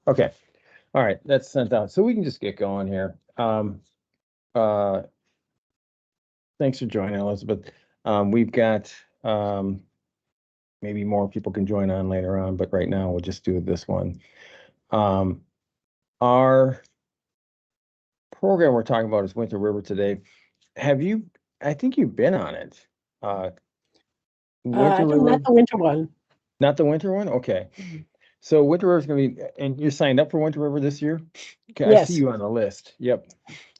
Okay. All right. That's sent out. So we can just get going here. Uh, Thanks for joining, Elizabeth. We've got, maybe more people can join on later on, but right now we'll just do this one. Our program we're talking about is Winter River today. Have you, I think you've been on it. Uh, Winter No, not River, the winter one. not the winter one? Okay. So Winter River is going to be, and you signed up for Winter River this year? Okay, I see Yes. you on the list. Yep.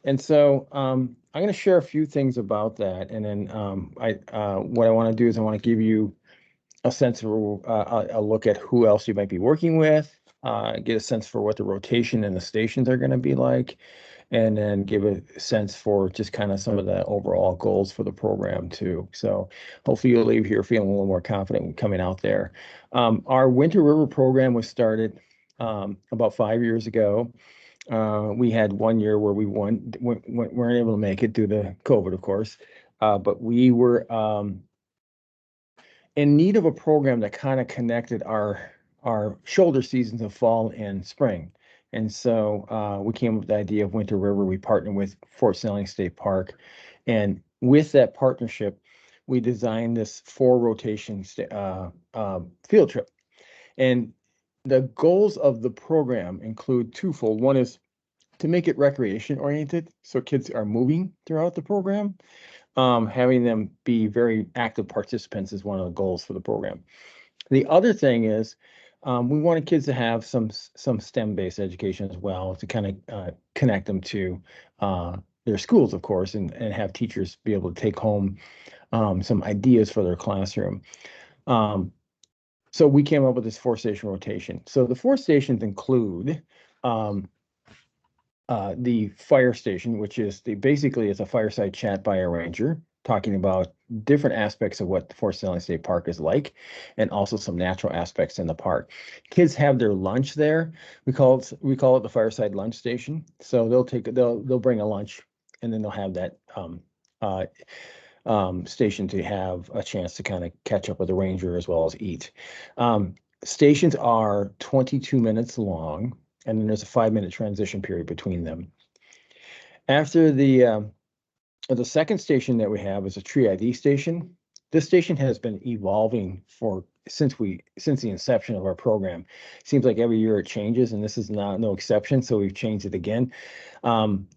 And so I'm going to share a few things about that, and then what I want to do is I want to give you a sense of a look at who else you might be working with, get a sense for what the rotation and the stations are going to be like, and then give a sense for just kind of some of the overall goals for the program too. So hopefully you'll leave here feeling a little more confident coming out there. Our Winter River program was started about 5 years ago. We had one year where we weren't able to make it due to COVID, of course, but we were in need of a program that kind of connected our shoulder seasons of fall and spring. And so we came up with the idea of Winter River. We partnered with Fort Snelling State Park. And with that partnership, we designed this 4 rotation field trip. And the goals of the program include twofold. One is to make it recreation oriented, so kids are moving throughout the program. Having them be very active participants is one of the goals for the program. The other thing is we wanted kids to have some STEM-based education as well to kind of connect them to their schools, of course, and have teachers be able to take home some ideas for their classroom. Um, so we came up with this 4 station rotation. So the 4 stations include um, the fire station, which is basically it's a fireside chat by a ranger talking about different aspects of what the Fort Snelling State Park is like, and also some natural aspects in the park. Kids have their lunch there. We call it the fireside lunch station. So they'll bring a lunch, and then they'll have that uh, station to have a chance to kind of catch up with the ranger as well as eat. Um, Stations are 22 minutes long, and then there's a 5 minute transition period between them. After the second station that we have is a Tree ID station. This station has been evolving for since the inception of our program. Seems like every year it changes, and this is not no exception. So we've changed it again. Um,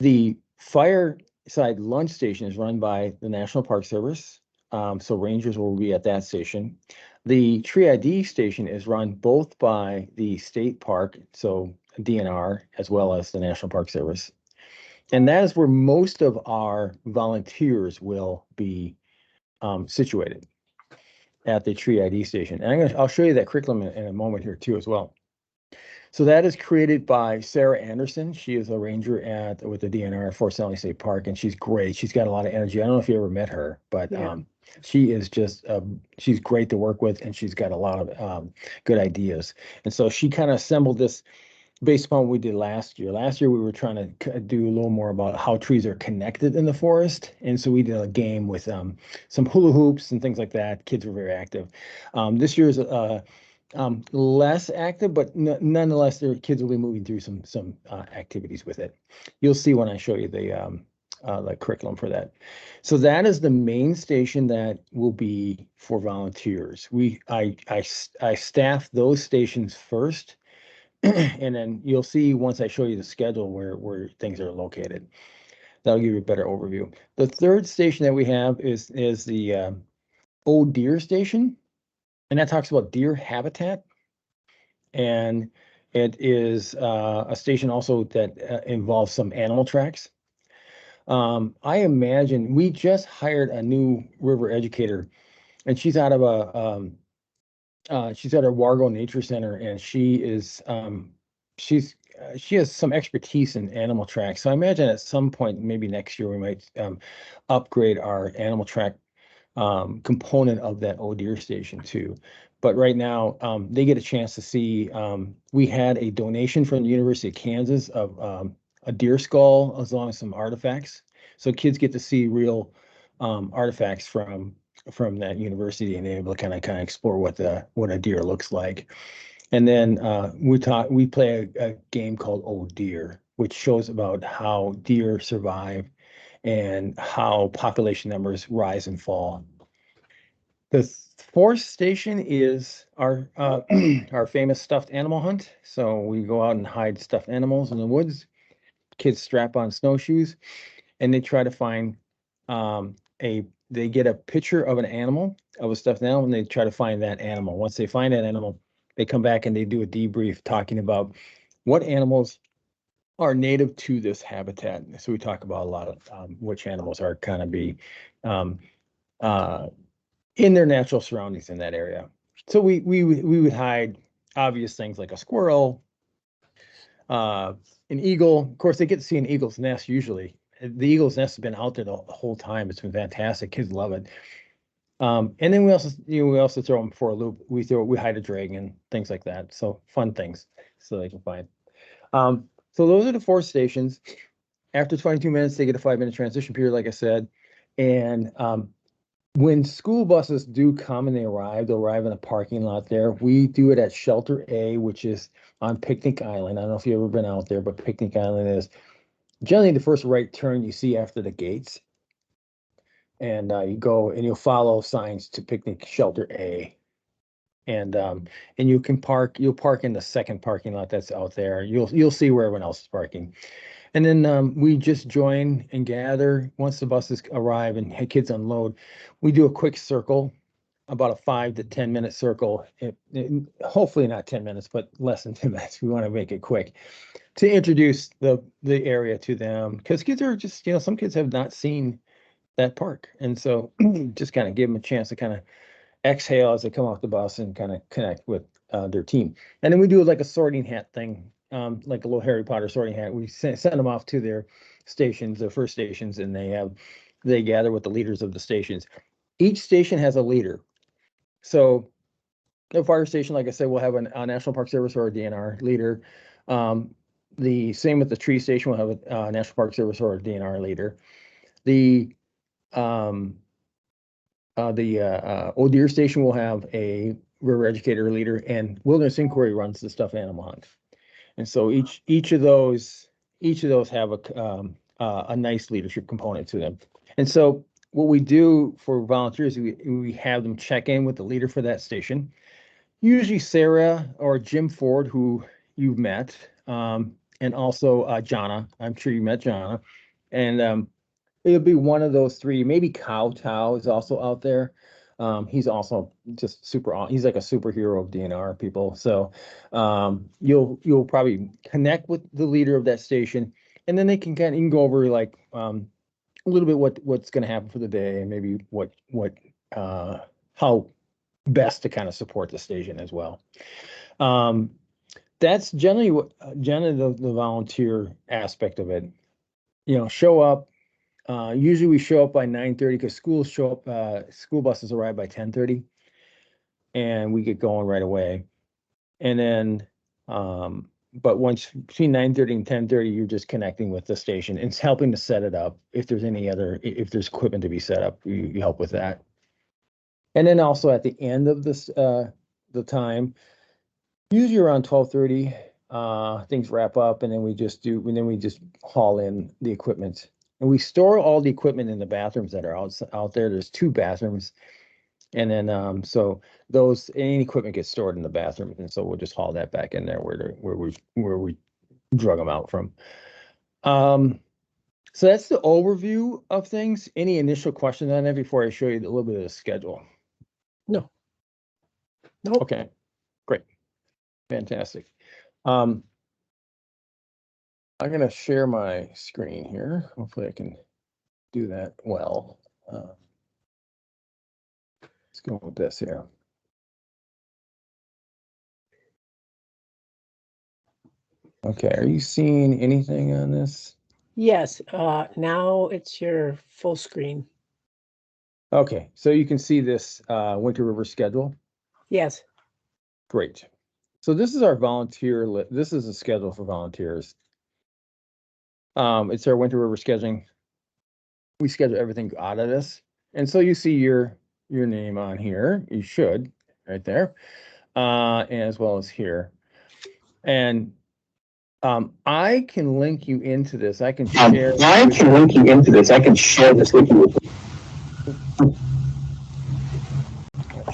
the Fireside Lunch Station is run by the National Park Service. So rangers will be at that station. The Tree ID station is run both by the state park, so DNR, as well as the National Park Service. And that is where most of our volunteers will be situated at the Tree ID station. And I'll show you that curriculum in a moment here too as well. So that is created by Sarah Anderson. She is a ranger with the DNR at Fort Snelling State Park, and she's great. She's got a lot of energy. I don't know if you ever met her, but Yeah. she is just she's great to work with, and she's got a lot of good ideas. And so she kind of assembled this based upon what we did last year. Last year, we were trying to do a little more about how trees are connected in the forest. And so we did a game with some hula hoops and things like that. Kids were very active. This year is less active, but nonetheless, their kids will be moving through some activities with it. You'll see when I show you the curriculum for that. So that is the main station that will be for volunteers. I staff those stations first, and then you'll see once I show you the schedule where things are located. That'll give you a better overview. The third station that we have is the Old Deer Station, and that talks about deer habitat. And it is a station also that involves some animal tracks. I imagine we just hired a new river educator, and she's at a Wargo Nature Center, and she has some expertise in animal tracks. So I imagine at some point, maybe next year, we might upgrade our animal track component of that Oh Deer station too. But right now, they get a chance to see. We had a donation from the University of Kansas of a deer skull as well as some artifacts. So kids get to see real artifacts from that university and able to kind of explore what a deer looks like. And then we play a game called Oh Deer, which shows about how deer survive and how population numbers rise and fall. The fourth station is our our famous stuffed animal hunt. So we go out and hide stuffed animals in the woods. Kids strap on snowshoes and they try to find they get a picture of an animal, of a stuffed animal, and they try to find that animal. Once they find that animal, they come back and they do a debrief talking about what animals are native to this habitat. So we talk about a lot of which animals are kind of be um, uh, in their natural surroundings in that area. So we would hide obvious things like a squirrel, uh, an eagle. Of course, they get to see an eagle's nest usually. The eagle's nest has been out there the whole time. It's been fantastic. Kids love it. And then we also throw them for a loop. We hide a dragon, things like that. So fun things so they can find. So those are the four stations. After 22 minutes, they get a 5-minute transition period, like I said. And when school buses do come and they'll arrive in a parking lot there. We do it at Shelter A, which is on Picnic Island. I don't know if you've ever been out there, but Picnic Island is generally the first right turn you see after the gates. And you go and you'll follow signs to Picnic Shelter A. And you'll park in the second parking lot that's out there. You'll see where everyone else is parking. And then we just join and gather once the buses arrive and kids unload. We do a quick circle, about a 5 to 10 minute circle. Hopefully not 10 minutes, but less than 10 minutes. We want to make it quick to introduce the area to them because kids are just, some kids have not seen that park. And so just kind of give them a chance to kind of exhale as they come off the bus and kind of connect with their team. And then we do like a sorting hat thing, like a little Harry Potter sorting hat. We send them off to their stations, their first stations, and they gather with the leaders of the stations. Each station has a leader. So the fire station, like I said, will have a National Park Service or a DNR leader. The same with the tree station, will have a National Park Service or a DNR leader. The Old Deer Station will have a river educator leader, and Wilderness Inquiry runs the stuffed animal hunt. And so each of those have a nice leadership component to them. And so what we do for volunteers, we have them check in with the leader for that station. Usually Sarah or Jim Ford, who you've met, and also Jonna. I'm sure you met Jonna. And it'll be one of those three. Maybe Cow Tao is also out there. He's also just he's like a superhero of DNR people. So you'll probably connect with the leader of that station, and then they can you can go over like a little bit what's going to happen for the day, and maybe what how best to kind of support the station as well. That's generally the volunteer aspect of it. Show up. Usually we show up by 9:30 because school buses arrive by 10:30 and we get going right away. And then, but once between 9:30 and 10:30, you're just connecting with the station. It's helping to set it up. If there's equipment to be set up, you help with that. And then also at the end of the time, usually around 12:30, things wrap up and then we just haul in the equipment. And we store all the equipment in the bathrooms that are out there. There's 2 bathrooms. And then so any equipment gets stored in the bathroom. And so we'll just haul that back in there where we drug them out from. So that's the overview of things. Any initial questions on that before I show you a little bit of the schedule? No. Nope. Okay, great. Fantastic. I'm going to share my screen here. Hopefully I can do that well. Let's go with this here. Okay, are you seeing anything on this? Yes, now it's your full screen. Okay, so you can see this Winter River schedule. Yes. Great. So this is our volunteer list. This is a schedule for volunteers. It's our Winter River scheduling. We schedule everything out of this. And so you see your name on here. You should, right there. as well as here. And I can link you into this. I can share. I can link you into this. I can share this with you.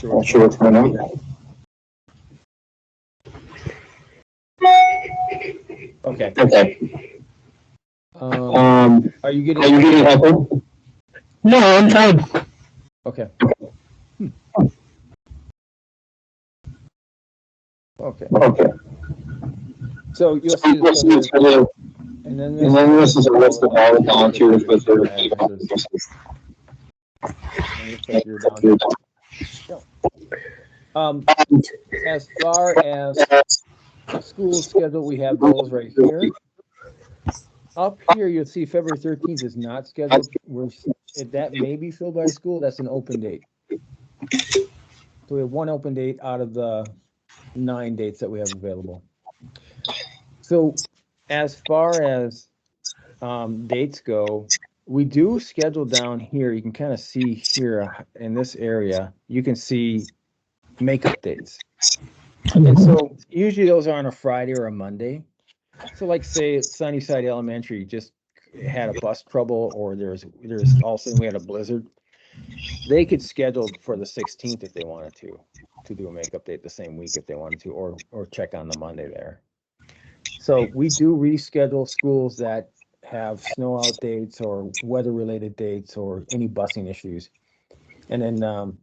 Not sure what's going on. Okay. Okay. Are you getting? Echo? No, I'm fine. Okay. Okay. Okay. So you'll see this, and then this is a list of all the volunteers with their addresses. As far as school schedule, we have those right here. Up here, you'll see February 13th is not scheduled. That may be filled by school. That's an open date. So we have one open date out of the 9 dates that we have available. So as far as dates go, we do schedule down here. You can kind of see here in this area, you can see makeup dates. And so usually those are on a Friday or a Monday. So like say Sunnyside Elementary just had a bus trouble, or there's all of a sudden we had a blizzard. They could schedule for the 16th if they wanted to do a makeup date the same week if they wanted to, or check on the Monday there. So we do reschedule schools that have snow out dates or weather related dates or any busing issues. And then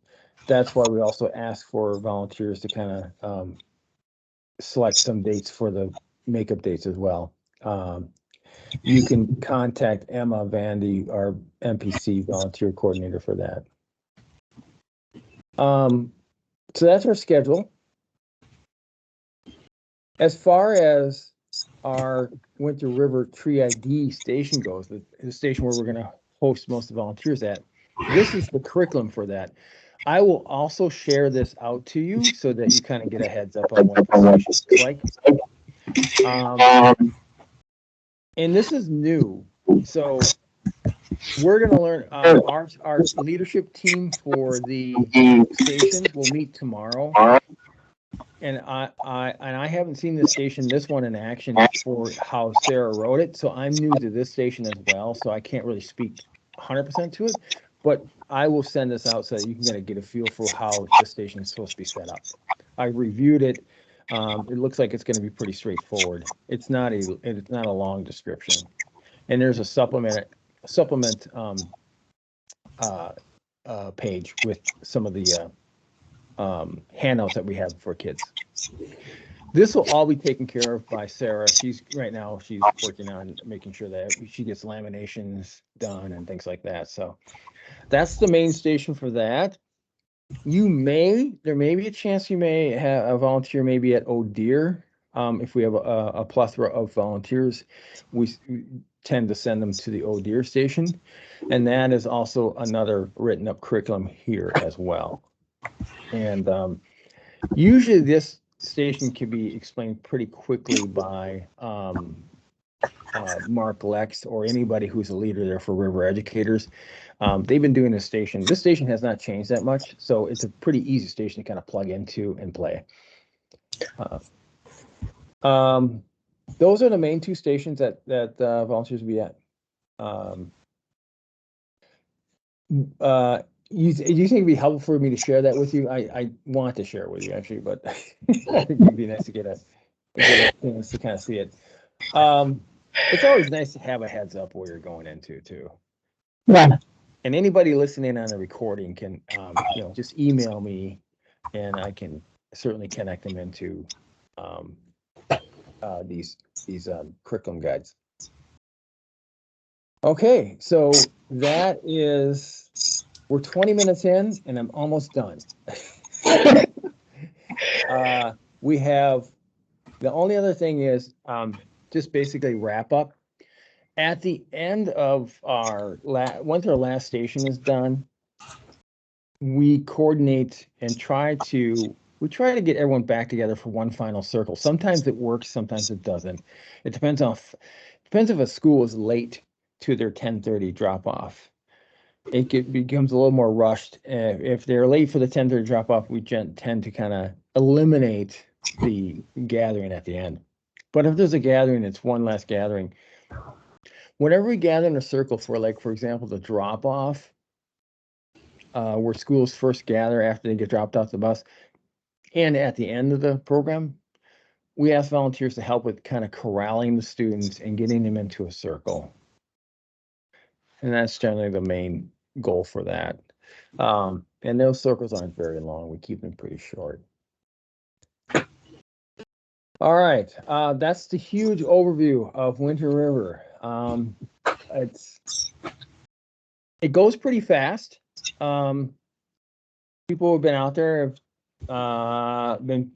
that's why we also ask for volunteers to kind of select some dates for the makeup dates as well. You can contact Emma Vandy, our MPC volunteer coordinator, for that. So that's our schedule. As far as our Winter River Tree ID station goes, the station where we're going to host most of the volunteers at, this is the curriculum for that. I will also share this out to you so that you kind of get a heads up on what the station looks like. And this is new. So we're going to learn our leadership team for the stations will meet tomorrow. And I haven't seen the station, this one in action, for how Sarah wrote it. So I'm new to this station as well. So I can't really speak 100% to it. But I will send this out so that you can kind of get a feel for how the station is supposed to be set up. I reviewed it. It looks like it's going to be pretty straightforward. It's not a long description. And there's a supplement page with some of the handouts that we have for kids. This will all be taken care of by Sarah. She's working on making sure that she gets laminations done and things like that. So that's the main station for that. There may be a chance you may have a volunteer maybe at Oh Deer. If we have a plethora of volunteers, we tend to send them to the Oh Deer station. And that is also another written up curriculum here as well. And usually this station can be explained pretty quickly by Mark Lex or anybody who's a leader there for River Educators. They've been doing this station. This station has not changed that much, so it's a pretty easy station to kind of plug into and play. Those are the main two stations that volunteers will be at. Do you think it'd be helpful for me to share that with you? I want to share it with you actually, but I think it'd be nice to get a chance to kind of see it. It's always nice to have a heads up where you're going into too. Yeah. And anybody listening on a recording can, just email me, and I can certainly connect them into these curriculum guides. Okay, so we're 20 minutes in, and I'm almost done. We have, the only other thing is just basically wrap up. At the end of once our last station is done, we coordinate and try to get everyone back together for one final circle. Sometimes it works, sometimes it doesn't. It depends if a school is late to their 10:30 drop off. becomes a little more rushed. If they're late for the 10:30 drop off, we tend to kind of eliminate the gathering at the end. But if there's a gathering, it's one last gathering. Whenever we gather in a circle for, like, for example, the drop off, where schools first gather after they get dropped off the bus, and at the end of the program, we ask volunteers to help with kind of corralling the students and getting them into a circle. And that's generally the main goal for that. And those circles aren't very long. We keep them pretty short. All right, that's the huge overview of Winter River. It goes pretty fast. People who've been out there have been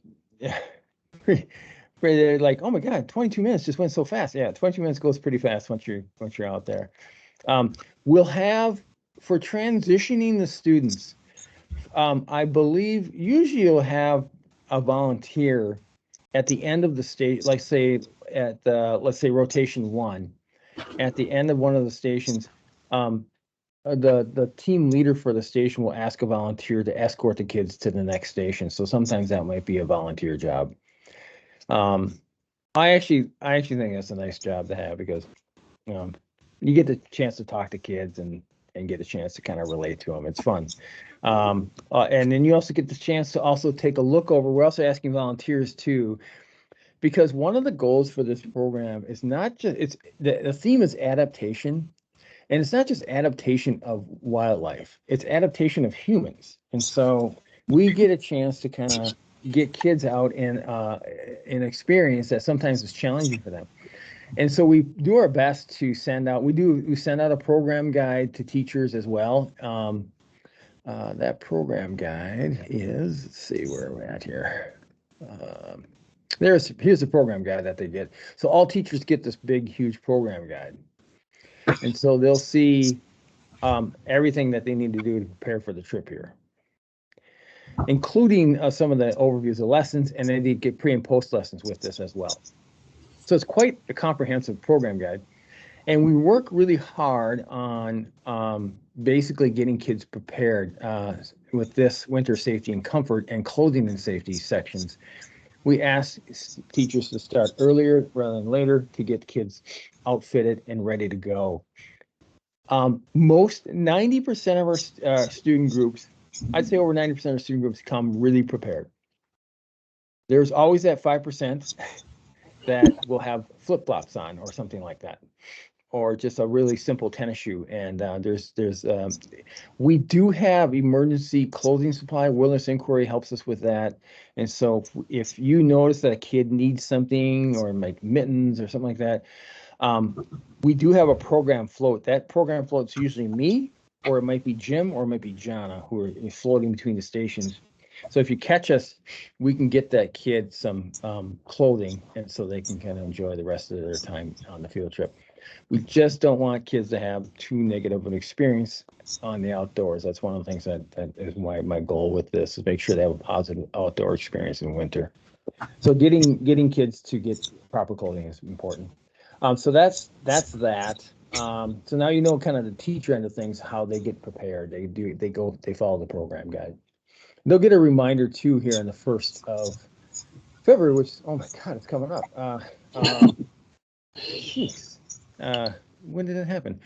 they're like, oh my God, 22 minutes just went so fast. Yeah, 22 minutes goes pretty fast once you're out there. We'll have, for transitioning the students, I believe usually you'll have a volunteer at the end of the stage, like say at let's say rotation 1, at the end of one of the stations, the team leader for the station will ask a volunteer to escort the kids to the next station. So sometimes that might be a volunteer job. I actually think that's a nice job to have, because you get the chance to talk to kids and get a chance to kind of relate to them. It's fun. And then you also get the chance to also take a look over. We're also asking volunteers too, because one of the goals for this program is not just, the theme is adaptation. And it's not just adaptation of wildlife, it's adaptation of humans. And so we get a chance to kind of get kids out in an experience that sometimes is challenging for them. And so we do our best to send out, we send out a program guide to teachers as well. That program guide is, let's see where we're at here. Here's the program guide that they get. So all teachers get this big, huge program guide. And so they'll see everything that they need to do to prepare for the trip here, including some of the overviews of lessons, and then they get pre and post lessons with this as well. So it's quite a comprehensive program guide. And we work really hard on basically getting kids prepared with this winter safety and comfort and clothing and safety sections. We ask teachers to start earlier rather than later to get kids outfitted and ready to go. 90% of our student groups, I'd say over 90% of our student groups, come really prepared. There's always that 5% that will have flip-flops on or something like that, or just a really simple tennis shoe. And we do have emergency clothing supply. Wilderness Inquiry helps us with that. And so if you notice that a kid needs something, or like mittens or something like that, we do have a program float. That program float's usually me, or it might be Jim, or it might be Jana, who are floating between the stations. So if you catch us, we can get that kid some clothing, and so they can kind of enjoy the rest of their time on the field trip. We just don't want kids to have too negative an experience on the outdoors. That's one of the things that is my goal with this, is make sure they have a positive outdoor experience in winter. So getting kids to get proper clothing is important. So that's that. So now you know kind of the teacher end of things, how they get prepared. They follow the program guide. They'll get a reminder too here on the 1st of February, which, oh my God, it's coming up. When did it happen?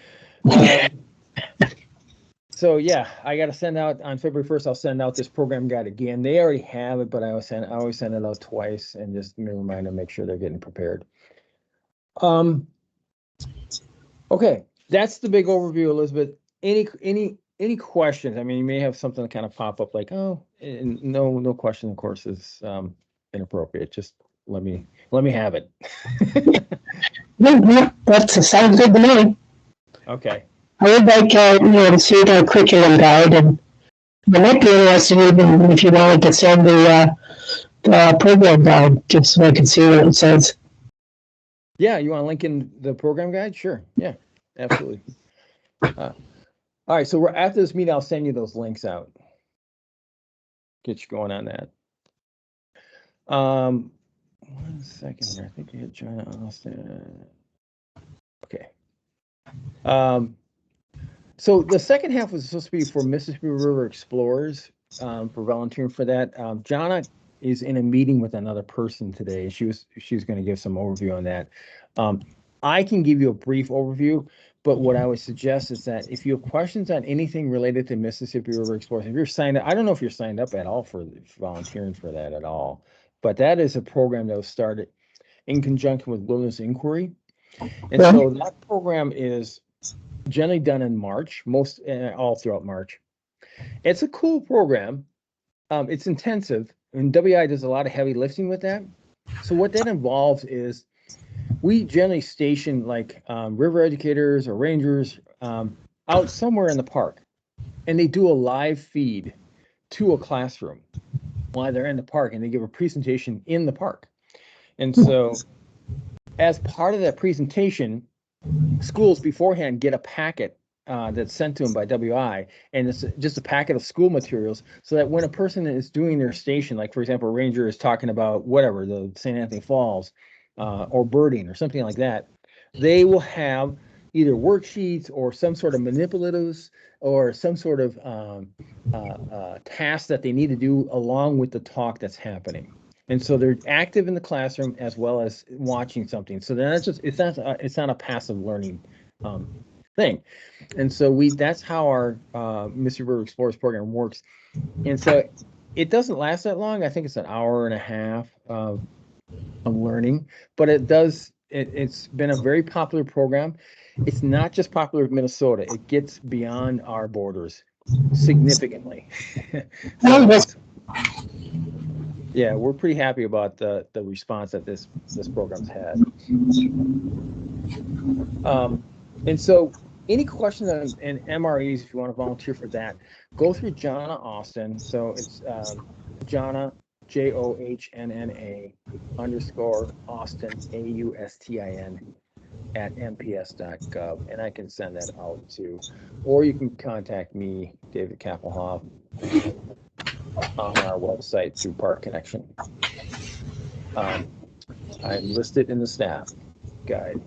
So yeah, I got to send out on February 1st. I'll send out this program guide again. They already have it, but I always send it out twice, and just remind them, make sure they're getting prepared. Okay, that's the big overview, Elizabeth. Any questions? I mean, you may have something kind of pop up like, oh, no question, of course, is inappropriate. Just let me have it. Yeah, that sounds good to me. Okay. I would like to see the curriculum guide, and I might be interested even if you wanted to send the program guide, just so I can see what it says. Yeah, you want to link in the program guide? Sure. Yeah, absolutely. All right, so after this meeting, I'll send you those links out. Get you going on that. 1 second here. I think you hit China Austin. Okay. So the second half was supposed to be for Mississippi River Explorers, for volunteering for that. Jonna is in a meeting with another person today. She's going to give some overview on that. I can give you a brief overview, but what I would suggest is that if you have questions on anything related to Mississippi River Explorers, if you're signed up, I don't know if you're signed up at all for volunteering for that at all, but that is a program that was started in conjunction with Wilderness Inquiry. And so that program is generally done in March, all throughout March. It's a cool program. It's intensive, and WI does a lot of heavy lifting with that. So what that involves is we generally station like river educators or rangers out somewhere in the park, and they do a live feed to a classroom while they're in the park, and they give a presentation in the park. And so as part of that presentation, schools beforehand get a packet that's sent to them by WI, and it's just a packet of school materials, so that when a person is doing their station, like for example, a ranger is talking about whatever, the St. Anthony Falls or birding or something like that, they will have either worksheets or some sort of manipulatives or some sort of task that they need to do along with the talk that's happening. And so they're active in the classroom as well as watching something. So that's just, it's not a passive learning thing. And so that's how our Mississippi River Explorers program works. And so it doesn't last that long. I think it's an hour and a half of learning, but it's been a very popular program. It's not just popular in Minnesota. It gets beyond our borders significantly. Yeah, we're pretty happy about the response that this program's had. And so any questions on MREs, if you want to volunteer for that, go through Jonna Austin. So it's Jonna, JOHNNA _ Austin, AUSTIN at mps.gov, and I can send that out too. Or you can contact me, David Kappelhoff, on our website through Park Connection. I'm listed in the staff guide.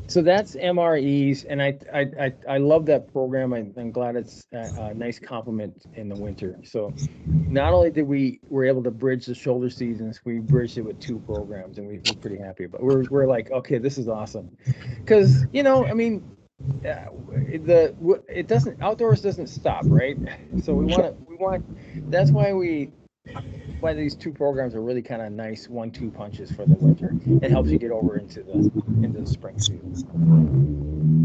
So that's MREs, and I love that program. I'm glad it's a nice complement in the winter. So not only did we're able to bridge the shoulder seasons, we bridged it with 2 programs, and we're pretty happy about it. We're like, okay, this is awesome, because I mean, it doesn't, outdoors doesn't stop, right? So we want that's why these 2 programs are really kind of nice 1-2 punches for the winter. It helps you get over into the spring season.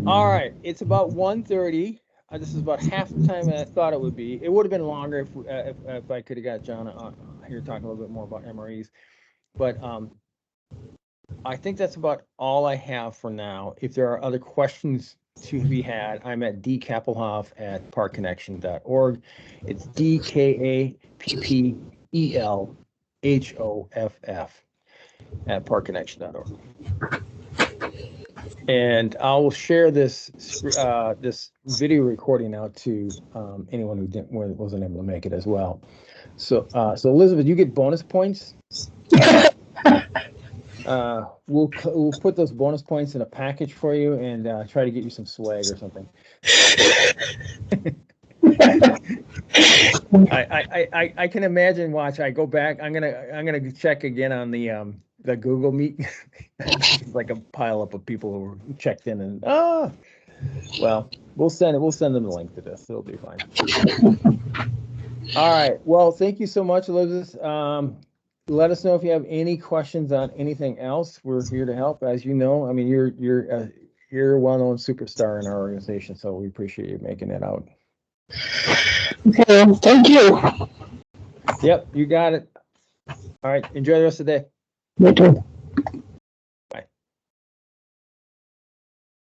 All right, it's about 1:30. This is about half the time that I thought it would be. It would have been longer if I could have got John here talking a little bit more about MREs, but I think that's about all I have for now. If there are other questions to be had, I'm at dkappelhoff@parkconnection.org. It's DKAPPELHOFF and I'll share this this video recording out to anyone who wasn't able to make it as well. So Elizabeth, you get bonus points. We'll put those bonus points in a package for you and try to get you some swag or something. I can imagine. Watch, I go back. I'm gonna check again on the Google Meet. It's like a pile up of people who were checked in, and well, we'll send them the link to this. It'll be fine. All right. Well, thank you so much, Elizabeth. Let us know if you have any questions on anything else. We're here to help. As you know, I mean, you're a well-known superstar in our organization, so we appreciate you making it out. Okay, thank you. Yep, you got it. All right, enjoy the rest of the day. You too.